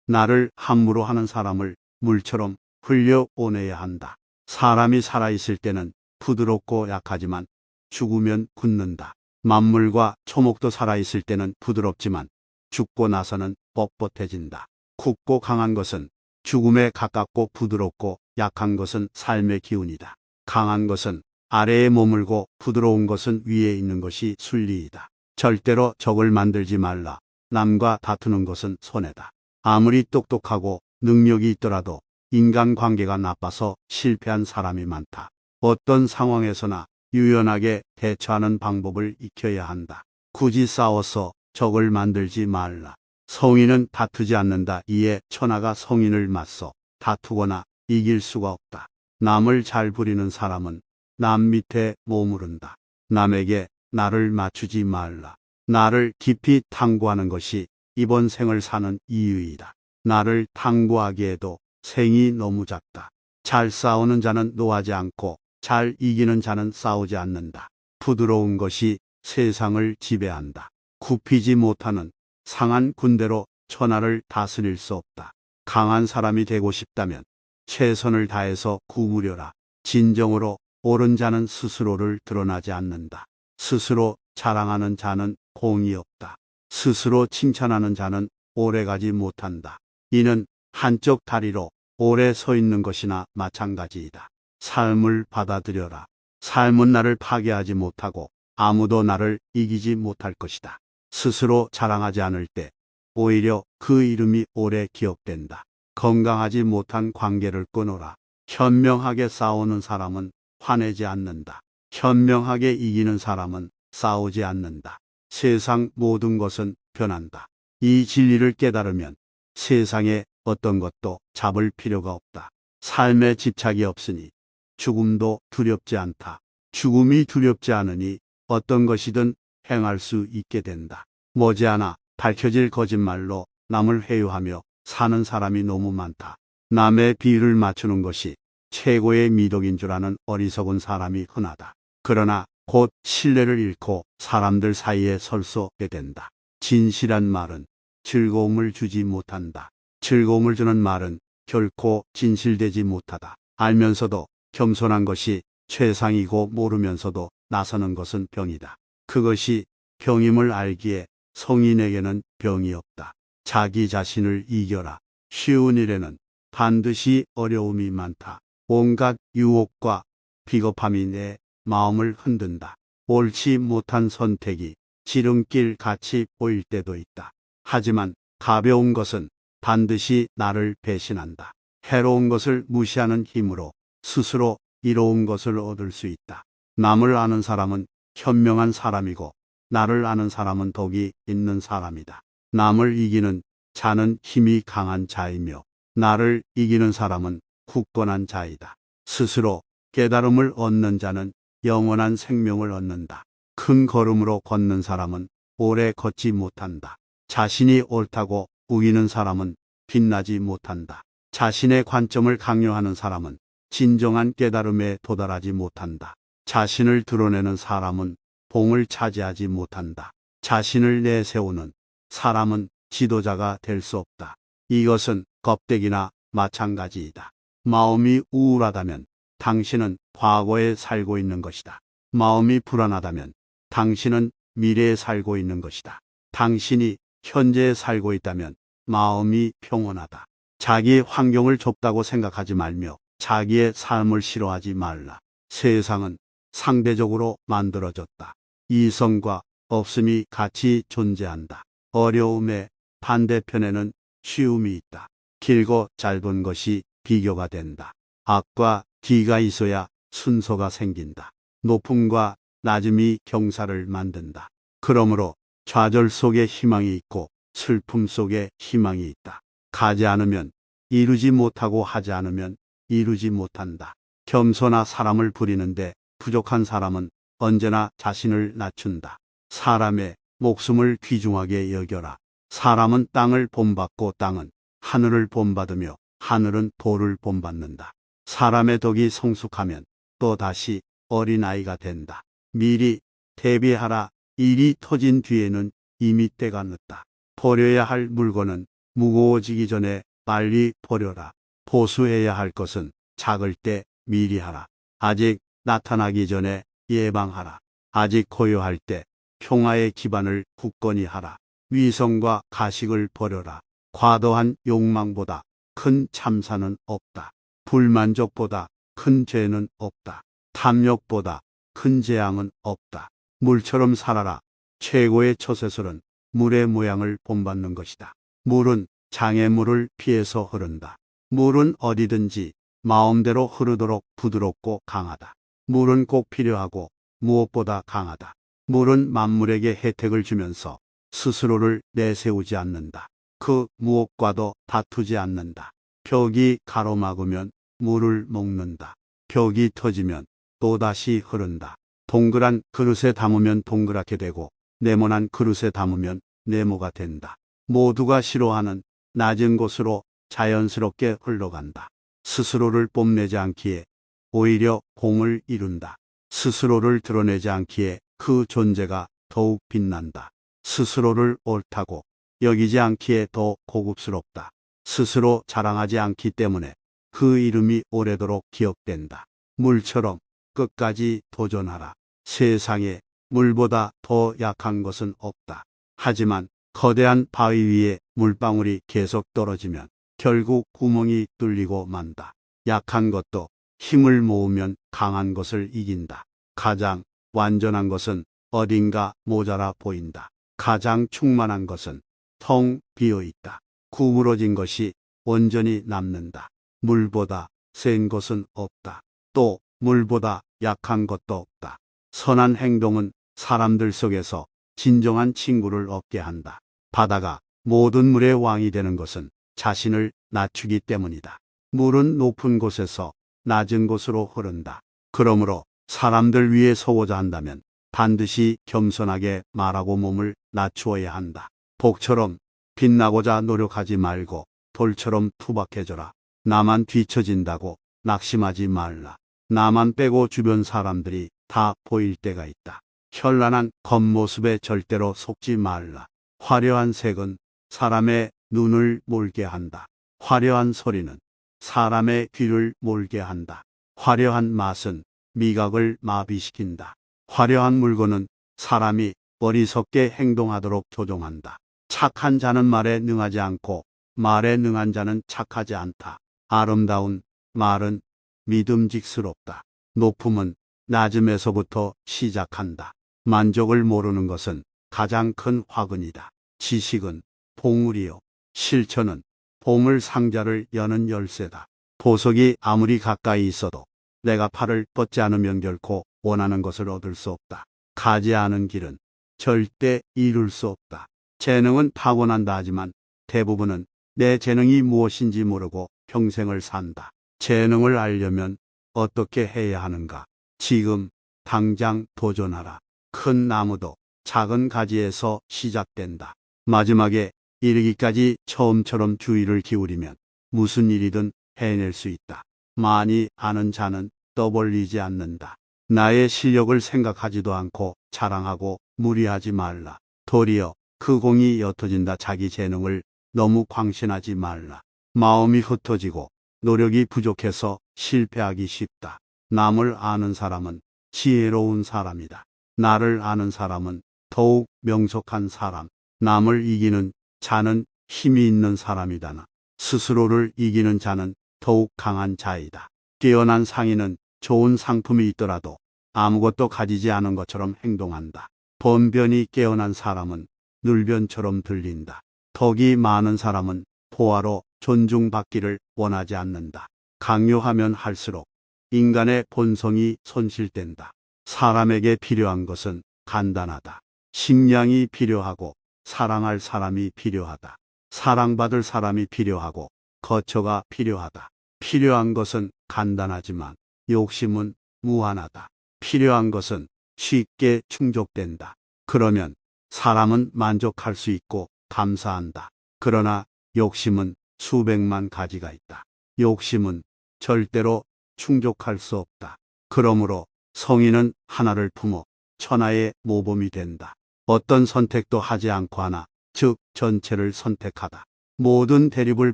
나를 함부로 하는 사람을 물처럼 흘려보내야 한다. 사람이 살아있을 때는 부드럽고 약하지만 죽으면 굳는다. 만물과 초목도 살아있을 때는 부드럽지만 죽고 나서는 뻣뻣해진다. 굳고 강한 것은 죽음에 가깝고 부드럽고 약한 것은 삶의 기운이다. 강한 것은 아래에 머물고 부드러운 것은 위에 있는 것이 순리이다. 절대로 적을 만들지 말라. 남과 다투는 것은 손해다. 아무리 똑똑하고 능력이 있더라도 인간관계가 나빠서 실패한 사람이 많다. 어떤 상황에서나 유연하게 대처하는 방법을 익혀야 한다. 굳이 싸워서 적을 만들지 말라. 성인은 다투지 않는다. 이에 천하가 성인을 맞서 다투거나 이길 수가 없다. 남을 잘 부리는 사람은 남 밑에 머무른다. 남에게 나를 맞추지 말라. 나를 깊이 탐구하는 것이 이번 생을 사는 이유이다. 나를 탐구하기에도 생이 너무 작다. 잘 싸우는 자는 노하지 않고 잘 이기는 자는 싸우지 않는다. 부드러운 것이 세상을 지배한다. 굽히지 못하는 상한 군대로 천하를 다스릴 수 없다. 강한 사람이 되고 싶다면 최선을 다해서 구무려라. 진정으로 옳은 자는 스스로를 드러나지 않는다. 스스로 자랑하는 자는 공이 없다. 스스로 칭찬하는 자는 오래가지 못한다. 이는 한쪽 다리로 오래 서 있는 것이나 마찬가지이다. 삶을 받아들여라. 삶은 나를 파괴하지 못하고 아무도 나를 이기지 못할 것이다. 스스로 자랑하지 않을 때 오히려 그 이름이 오래 기억된다. 건강하지 못한 관계를 끊어라. 현명하게 싸우는 사람은 화내지 않는다. 현명하게 이기는 사람은 싸우지 않는다. 세상 모든 것은 변한다. 이 진리를 깨달으면 세상에 어떤 것도 잡을 필요가 없다. 삶에 집착이 없으니 죽음도 두렵지 않다. 죽음이 두렵지 않으니 어떤 것이든 행할 수 있게 된다. 머지않아 밝혀질 거짓말로 남을 회유하며 사는 사람이 너무 많다. 남의 비유를 맞추는 것이 최고의 미덕인 줄 아는 어리석은 사람이 흔하다. 그러나 곧 신뢰를 잃고 사람들 사이에 설 수 없게 된다. 진실한 말은 즐거움을 주지 못한다. 즐거움을 주는 말은 결코 진실되지 못하다. 알면서도 겸손한 것이 최상이고 모르면서도 나서는 것은 병이다. 그것이 병임을 알기에 성인에게는 병이 없다. 자기 자신을 이겨라. 쉬운 일에는 반드시 어려움이 많다. 온갖 유혹과 비겁함이 내 마음을 흔든다. 옳지 못한 선택이 지름길 같이 보일 때도 있다. 하지만 가벼운 것은 반드시 나를 배신한다. 해로운 것을 무시하는 힘으로 스스로 이로운 것을 얻을 수 있다. 남을 아는 사람은 현명한 사람이고 나를 아는 사람은 덕이 있는 사람이다. 남을 이기는 자는 힘이 강한 자이며 나를 이기는 사람은 굳건한 자이다. 스스로 깨달음을 얻는 자는 영원한 생명을 얻는다. 큰 걸음으로 걷는 사람은 오래 걷지 못한다. 자신이 옳다고 우기는 사람은 빛나지 못한다. 자신의 관점을 강요하는 사람은 진정한 깨달음에 도달하지 못한다. 자신을 드러내는 사람은 봉을 차지하지 못한다. 자신을 내세우는 사람은 지도자가 될 수 없다. 이것은 껍데기나 마찬가지이다. 마음이 우울하다면 당신은 과거에 살고 있는 것이다. 마음이 불안하다면 당신은 미래에 살고 있는 것이다. 당신이 현재에 살고 있다면 마음이 평온하다. 자기 환경을 좁다고 생각하지 말며 자기의 삶을 싫어하지 말라. 세상은 상대적으로 만들어졌다. 이성과 없음이 같이 존재한다. 어려움의 반대편에는 쉬움이 있다. 길고 짧은 것이 비교가 된다. 악과 기가 있어야 순서가 생긴다. 높음과 낮음이 경사를 만든다. 그러므로 좌절 속에 희망이 있고 슬픔 속에 희망이 있다. 가지 않으면 이루지 못하고 하지 않으면 이루지 못한다. 겸손한 사람을 부리는데 부족한 사람은 언제나 자신을 낮춘다. 사람의 목숨을 귀중하게 여겨라. 사람은 땅을 본받고 땅은 하늘을 본받으며 하늘은 돌을 본받는다. 사람의 덕이 성숙하면 또다시 어린아이가 된다. 미리 대비하라. 일이 터진 뒤에는 이미 때가 늦다. 버려야 할 물건은 무거워지기 전에 빨리 버려라. 보수해야 할 것은 작을 때 미리 하라. 아직 나타나기 전에 예방하라. 아직 고요할 때 평화의 기반을 굳건히 하라. 위선과 가식을 버려라. 과도한 욕망보다 큰 참사는 없다. 불만족보다 큰 죄는 없다. 탐욕보다 큰 재앙은 없다. 물처럼 살아라. 최고의 처세술은 물의 모양을 본받는 것이다. 물은 장애물을 피해서 흐른다. 물은 어디든지 마음대로 흐르도록 부드럽고 강하다. 물은 꼭 필요하고 무엇보다 강하다. 물은 만물에게 혜택을 주면서 스스로를 내세우지 않는다. 그 무엇과도 다투지 않는다. 벽이 가로막으면 물을 먹는다. 벽이 터지면 또다시 흐른다. 동그란 그릇에 담으면 동그랗게 되고 네모난 그릇에 담으면 네모가 된다. 모두가 싫어하는 낮은 곳으로 자연스럽게 흘러간다. 스스로를 뽐내지 않기에 오히려 공을 이룬다. 스스로를 드러내지 않기에 그 존재가 더욱 빛난다. 스스로를 옳다고 여기지 않기에 더 고급스럽다. 스스로 자랑하지 않기 때문에 그 이름이 오래도록 기억된다. 물처럼 끝까지 도전하라. 세상에 물보다 더 약한 것은 없다. 하지만 거대한 바위 위에 물방울이 계속 떨어지면 결국 구멍이 뚫리고 만다. 약한 것도 힘을 모으면 강한 것을 이긴다. 가장 완전한 것은 어딘가 모자라 보인다. 가장 충만한 것은 텅 비어 있다. 구부러진 것이 온전히 남는다. 물보다 센 것은 없다. 또 물보다 약한 것도 없다. 선한 행동은 사람들 속에서 진정한 친구를 얻게 한다. 바다가 모든 물의 왕이 되는 것은 자신을 낮추기 때문이다. 물은 높은 곳에서 낮은 곳으로 흐른다. 그러므로 사람들 위에 서고자 한다면 반드시 겸손하게 말하고 몸을 낮추어야 한다. 복처럼 빛나고자 노력하지 말고 돌처럼 투박해져라. 나만 뒤처진다고 낙심하지 말라. 나만 빼고 주변 사람들이 다 보일 때가 있다. 현란한 겉모습에 절대로 속지 말라. 화려한 색은 사람의 눈을 몰게 한다. 화려한 소리는 사람의 귀를 몰게 한다. 화려한 맛은 미각을 마비시킨다. 화려한 물건은 사람이 어리석게 행동하도록 조종한다. 착한 자는 말에 능하지 않고 말에 능한 자는 착하지 않다. 아름다운 말은 믿음직스럽다. 높음은 낮음에서부터 시작한다. 만족을 모르는 것은 가장 큰 화근이다. 지식은 보물이요. 실천은 보물 상자를 여는 열쇠다. 보석이 아무리 가까이 있어도 내가 팔을 뻗지 않으면 결코 원하는 것을 얻을 수 없다. 가지 않은 길은 절대 이룰 수 없다. 재능은 타고난다 하지만 대부분은 내 재능이 무엇인지 모르고 평생을 산다. 재능을 알려면 어떻게 해야 하는가? 지금 당장 도전하라. 큰 나무도 작은 가지에서 시작된다. 마지막에 이르기까지 처음처럼 주의를 기울이면 무슨 일이든 해낼 수 있다. 많이 아는 자는 떠벌리지 않는다. 나의 실력을 생각하지도 않고 자랑하고 무리하지 말라. 도리어 그 공이 옅어진다. 자기 재능을 너무 광신하지 말라. 마음이 흩어지고 노력이 부족해서 실패하기 쉽다. 남을 아는 사람은 지혜로운 사람이다. 나를 아는 사람은 더욱 명석한 사람. 남을 이기는 자는 힘이 있는 사람이다. 스스로를 이기는 자는 더욱 강한 자이다. 깨어난 상인은 좋은 상품이 있더라도 아무것도 가지지 않은 것처럼 행동한다. 번변이 깨어난 사람은 늘변처럼 들린다. 덕이 많은 사람은 포화로 존중받기를 원하지 않는다. 강요하면 할수록 인간의 본성이 손실된다. 사람에게 필요한 것은 간단하다. 식량이 필요하고 사랑할 사람이 필요하다. 사랑받을 사람이 필요하고 거처가 필요하다. 필요한 것은 간단하지만 욕심은 무한하다. 필요한 것은 쉽게 충족된다. 그러면 사람은 만족할 수 있고 감사한다. 그러나 욕심은 수백만 가지가 있다. 욕심은 절대로 충족할 수 없다. 그러므로 성인은 하나를 품어 천하의 모범이 된다. 어떤 선택도 하지 않고 하나, 즉 전체를 선택하다. 모든 대립을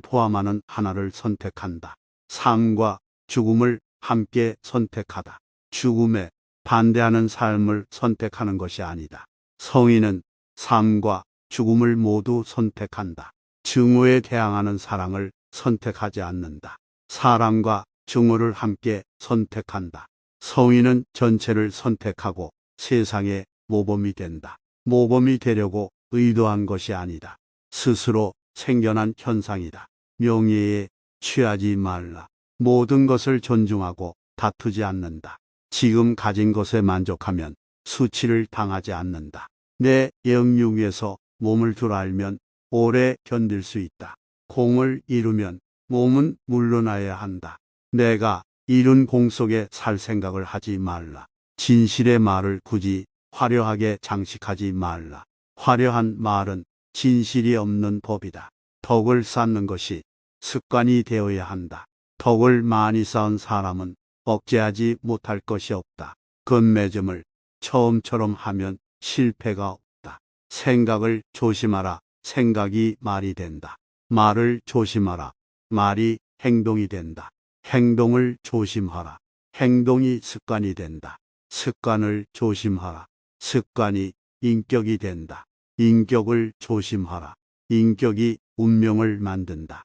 포함하는 하나를 선택한다. 삶과 죽음을 함께 선택하다. 죽음에 반대하는 삶을 선택하는 것이 아니다. 성인은 삶과 죽음을 모두 선택한다. 증오에 대항하는 사랑을 선택하지 않는다. 사랑과 증오를 함께 선택한다. 성인은 전체를 선택하고 세상의 모범이 된다. 모범이 되려고 의도한 것이 아니다. 스스로 생겨난 현상이다. 명예에 취하지 말라. 모든 것을 존중하고 다투지 않는다. 지금 가진 것에 만족하면 수치를 당하지 않는다. 내 영육에서 몸을 줄 알면 오래 견딜 수 있다. 공을 이루면 몸은 물러나야 한다. 내가 이룬 공 속에 살 생각을 하지 말라. 진실의 말을 굳이 화려하게 장식하지 말라. 화려한 말은 진실이 없는 법이다. 덕을 쌓는 것이 습관이 되어야 한다. 덕을 많이 쌓은 사람은 억제하지 못할 것이 없다. 건매점을 처음처럼 하면 실패가 없다. 생각을 조심하라. 생각이 말이 된다. 말을 조심하라. 말이 행동이 된다. 행동을 조심하라. 행동이 습관이 된다. 습관을 조심하라. 습관이 인격이 된다. 인격을 조심하라. 인격이 운명을 만든다.